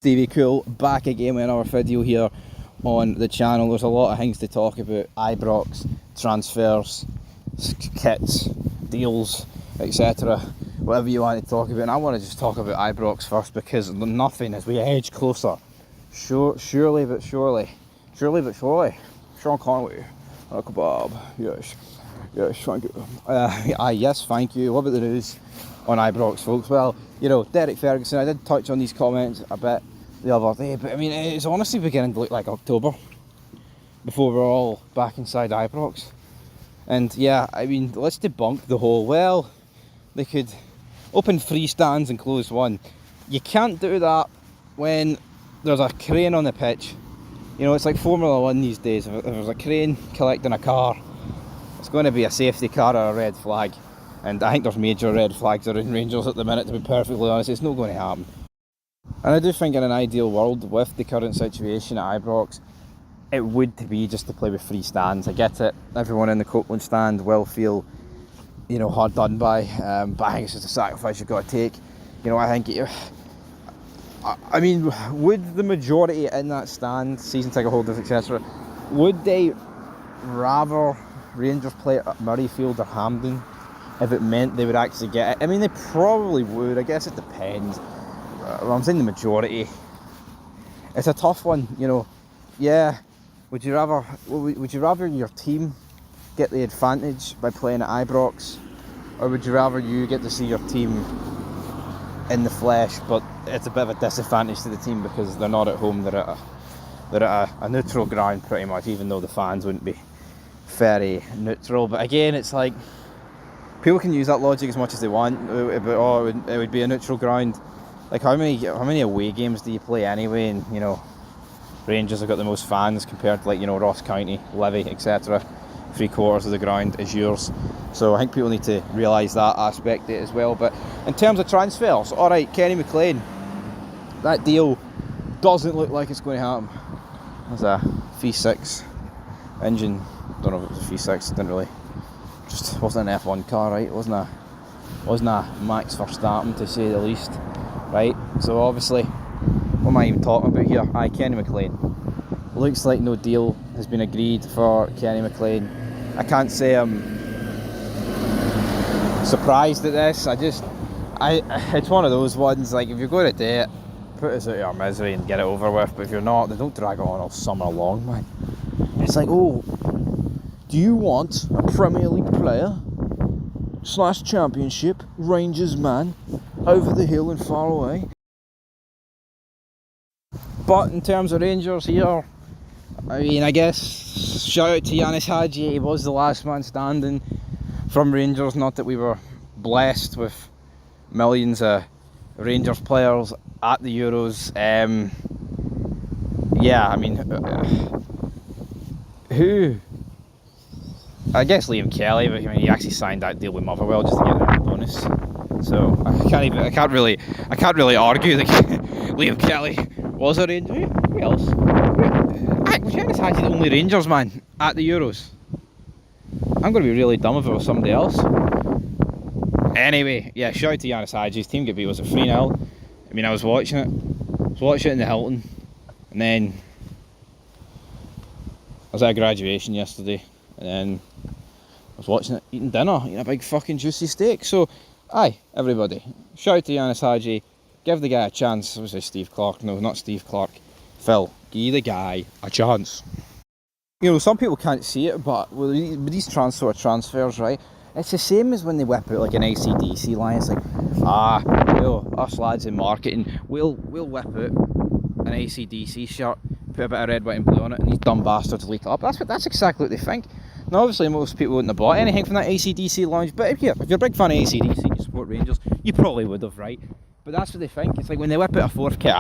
Stevie Cool back again with another video here on the channel. There's a lot of things to talk about: Ibrox, transfers, kits, deals, etc. Whatever you want to talk about. And I want to just talk about Ibrox first, because nothing as we edge closer. Surely but surely. Sean Conway, a kebab. Yes, thank you. Yes, thank you. What about the news on Ibrox, folks? Well, you know, Derek Ferguson, I did touch on these comments a bit the other day, but I mean, it's honestly beginning to look like October before we're all back inside Ibrox. And yeah, I mean, let's debunk the whole, well, they could open 3 stands and close 1. You can't do that when there's a crane on the pitch. You know, it's like Formula 1 these days. If there's a crane collecting a car, it's going to be a safety car or a red flag. And I think there's major red flags around Rangers at the minute, to be perfectly honest. It's not going to happen. And I do think in an ideal world, with the current situation at Ibrox, it would be just to play with 3 stands. I get it. Everyone in the Copeland stand will feel, you know, hard done by. But I think it's just a sacrifice you've got to take. You know, I think... I mean, would the majority in that stand, season ticket holders, etc., would they rather Rangers play at Murrayfield or Hampden if it meant they would actually get it? I mean, they probably would. I guess it depends. I'm saying the majority. It's a tough one, you know. Yeah, would you rather your team get the advantage by playing at Ibrox, or would you rather you get to see your team in the flesh, but it's a bit of a disadvantage to the team because they're not at home, they're at a neutral ground pretty much, even though the fans wouldn't be very neutral. But again, it's like, people can use that logic as much as they want, but oh, it would be a neutral ground. Like, how many away games do you play anyway? And, you know, Rangers have got the most fans compared to, like, you know, Ross County, Livy, etc. 3/4 of the ground is yours. So I think people need to realise that aspect of it as well. But in terms of transfers, alright, Kenny McLean, that deal doesn't look like it's going to happen. There's a V6 engine, don't know if it was a V6, didn't really, just wasn't an F1 car, right? It wasn't a Max Verstappen, to say the least, right? So obviously, what am I even talking about here? Kenny McLean. Looks like no deal has been agreed for Kenny McLean. I can't say I'm surprised at this. It's one of those ones, like, if you're going to do it, put us out of our misery and get it over with. But if you're not, then don't drag it on all summer long, man. It's like, oh, do you want a Premier League player / Championship Rangers man over the hill and far away? But in terms of Rangers here, I mean, I guess shout out to Yanis Hadji. He was the last man standing from Rangers. Not that we were blessed with millions of Rangers players at the Euros. Yeah, I mean, who? I guess Liam Kelly, but I mean, he actually signed that deal with Motherwell just to get that bonus. So I can't really argue that Liam Kelly was a Ranger. Who else? Was Yanis Hadji the only Rangers man at the Euros? I'm going to be really dumb if it was somebody else. Anyway, yeah, shout out to Yanis Hadji. His team get beat, was a 3-0. I mean, I was watching it. In the Hilton, and then I was at a graduation yesterday, and then I was watching it, eating a big fucking juicy steak. So, aye, everybody, shout out to Yanis Hadji. Give the guy a chance. I was like Steve Clark. No, not Steve Clark. Phil, give the guy a chance. You know, some people can't see it, but with these transfers, right, it's the same as when they whip out like an AC/DC line. It's like, you know, us lads in marketing, we'll whip out an AC/DC shirt, put a bit of red, white and blue on it, and these dumb bastards leak it up. That's exactly what they think. Now, obviously, most people wouldn't have bought anything from that AC/DC lounge, but if you're a big fan of AC/DC and you support Rangers, you probably would have, right? But that's what they think. It's like when they whip out a 4th kit,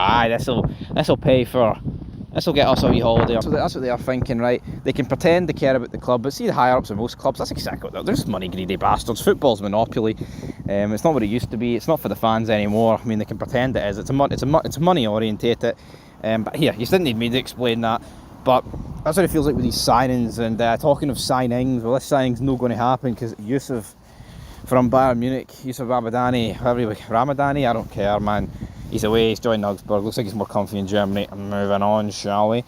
this'll pay for, this'll get us a wee holiday. So that's what they are thinking, right? They can pretend they care about the club, but see the higher ups of most clubs, that's exactly what they're just money greedy bastards. Football's monopoly. It's not what it used to be. It's not for the fans anymore. I mean, they can pretend it is. It's money orientated. But here, you didn't need me to explain that. But that's what it feels like with these signings. And talking of signings, well, this signing's not going to happen because Yusuf from Bayern Munich, Yusuf Ramadani, I don't care, man. He's away, he's joined Augsburg, looks like he's more comfy in Germany. Moving on, shall we?